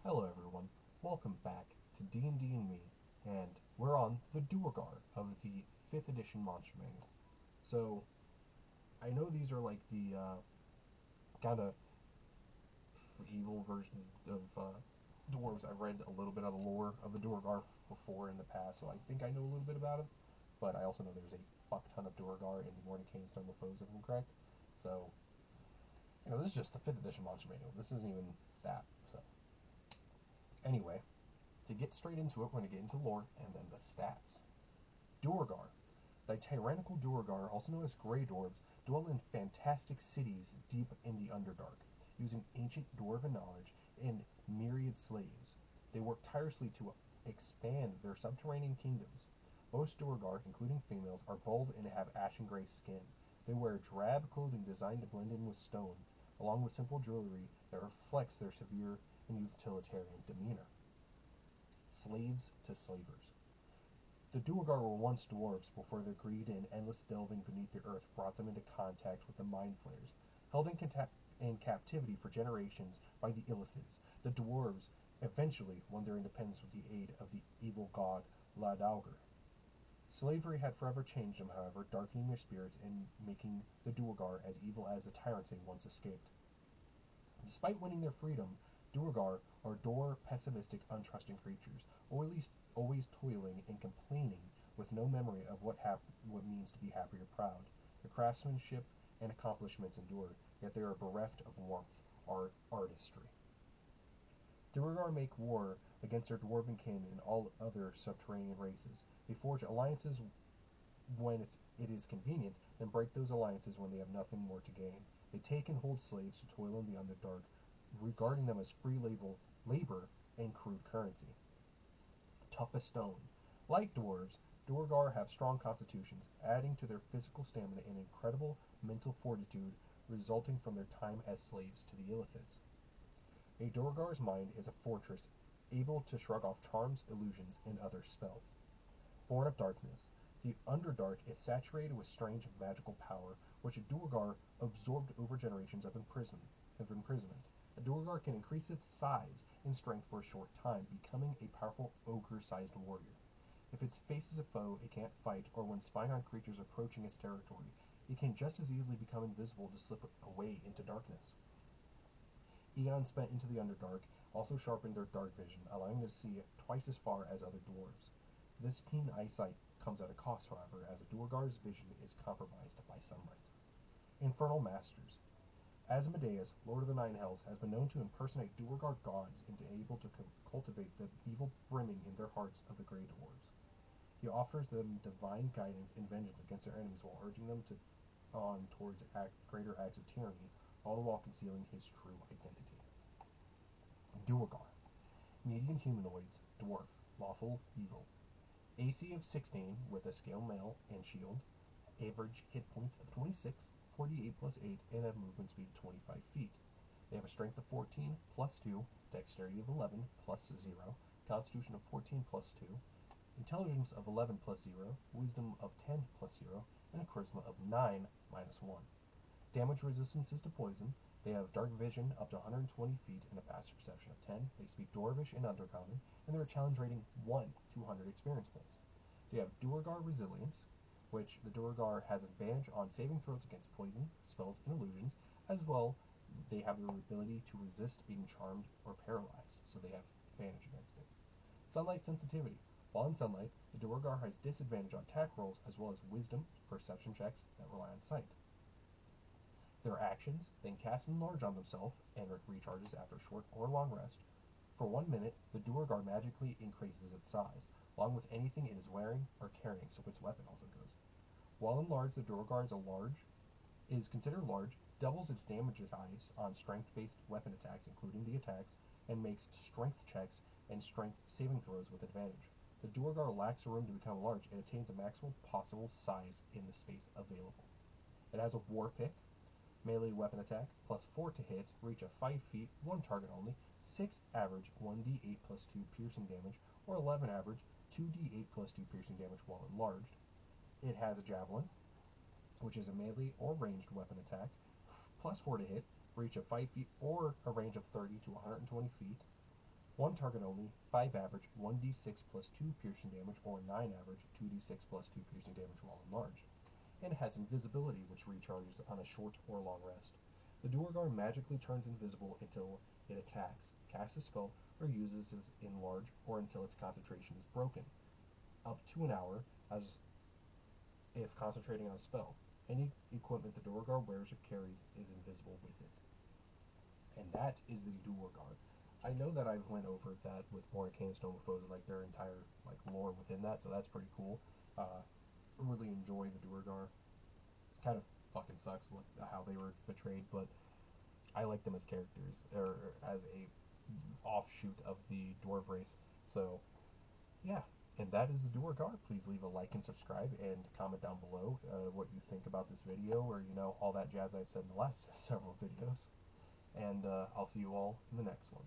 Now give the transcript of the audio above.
Hello everyone, welcome back to D&D and Me, and we're on the Duergar of the 5th edition Monster Manual. So, I know these are like the kind of evil versions of dwarves. I've read a little bit of the lore of the Duergar before in the past, so I think I know a little bit about it, but I also know there's a fuck ton of Duergar in the Mordecai's Stone of Foes, if I'm correct. So, this is just the 5th edition Monster Manual. This isn't even that, so. Anyway, to get straight into it, we're going to get into lore and then the stats. Duergar. The tyrannical Duergar, also known as Grey Dwarves, dwell in fantastic cities deep in the Underdark, using ancient dwarven knowledge and myriad slaves. They work tirelessly to expand their subterranean kingdoms. Most Duergar, including females, are bold and have ashen gray skin. They wear drab clothing designed to blend in with stone, along with simple jewelry that reflects their severe and utilitarian demeanor. Slaves to slavers. The Duergar were once dwarves before their greed and endless delving beneath the earth brought them into contact with the Mind Flayers. Held in captivity for generations by the Illithids, the dwarves eventually won their independence with the aid of the evil god Duergar. Slavery had forever changed them, however, darkening their spirits and making the Duergar as evil as the tyrants they once escaped. Despite winning their freedom, Duergar are pessimistic, untrusting creatures, always toiling and complaining, with no memory of what means to be happy or proud. Their craftsmanship and accomplishments endure, yet they are bereft of warmth or artistry. Duergar make war against their dwarven kin and all other subterranean races. They forge alliances when it is convenient, then break those alliances when they have nothing more to gain. They take and hold slaves to toil in the Underdark, regarding them as free labor and crude currency. Tough as stone. Like dwarves, Duergar have strong constitutions, adding to their physical stamina and incredible mental fortitude resulting from their time as slaves to the Illithids. A Duergar's mind is a fortress, able to shrug off charms, illusions, and other spells. Born of darkness. The Underdark is saturated with strange magical power, which a Duergar absorbed over generations of imprisonment. A Duergar can increase its size and strength for a short time, becoming a powerful ogre-sized warrior. If it faces a foe it can't fight, or when spying on creatures approaching its territory, it can just as easily become invisible to slip away into darkness. Eons spent into the Underdark also sharpened their dark vision, allowing them to see twice as far as other dwarves. This keen eyesight comes at a cost, however, as a Duergar's vision is compromised by sunlight. Infernal Masters. Asmodeus, Lord of the Nine Hells, has been known to impersonate Duergar gods and to able to cultivate the evil brimming in their hearts of the Grey Dwarves. He offers them divine guidance and vengeance against their enemies while urging them on towards greater acts of tyranny, all the while concealing his true identity. Duergar. Median humanoids, dwarf, lawful, evil. AC of 16 with a scale mail and shield, average hit point of 26, 48 plus 8, and a movement speed of 25 feet. They have a strength of 14 plus 2, dexterity of 11 plus 0, constitution of 14 plus 2, intelligence of 11 plus 0, wisdom of 10 plus 0, and a charisma of 9 minus 1. Damage resistances to poison. They have dark vision up to 120 feet and a passive perception of 10. They speak Dwarvish and Undercommon, and they're a challenge rating 1 to 100 experience points. They have Duergar Resilience, which the Duergar has advantage on saving throws against poison, spells, and illusions, as well they have the ability to resist being charmed or paralyzed, so they have advantage against it. Sunlight Sensitivity. While in sunlight, the Duergar has disadvantage on attack rolls as well as wisdom perception checks that rely on sight. Their actions, then cast Enlarge on themselves and recharges after a short or long rest. For 1 minute, the Duergar magically increases its size, along with anything it is wearing or carrying, so its weapon also goes. While enlarged, the Duergar is considered large, doubles its damage dice on strength-based weapon attacks, including the attacks, and makes strength checks and strength saving throws with advantage. The Duergar lacks room to become large and attains a maximum possible size in the space available. It has a war pick, melee weapon attack, plus 4 to hit, reach of 5 feet, 1 target only, 6 average, 1d8 plus 2 piercing damage, or 11 average, 2d8 plus 2 piercing damage while enlarged. It has a javelin, which is a melee or ranged weapon attack, plus 4 to hit, reach of 5 feet, or a range of 30 to 120 feet, 1 target only, 5 average, 1d6 plus 2 piercing damage, or 9 average, 2d6 plus 2 piercing damage while enlarged. And it has invisibility, which recharges on a short or long rest. The Duergar magically turns invisible until it attacks, casts a spell, or uses its enlarge, or until its concentration is broken, up to an hour, as if concentrating on a spell. Any equipment the Duergar wears or carries is invisible with it. And that is the Duergar. I know that I went over that with Mordenkainen and Stonefoes, like their entire like lore within that, so that's pretty cool. Really enjoy the Duergar. Kind of fucking sucks what how they were betrayed, but I like them as characters or as a offshoot of the dwarf race. So yeah, and that is the Duergar. Please leave a like and subscribe and comment down below what you think about this video, or all that jazz I've said in the last several videos. And I'll see you all in the next one.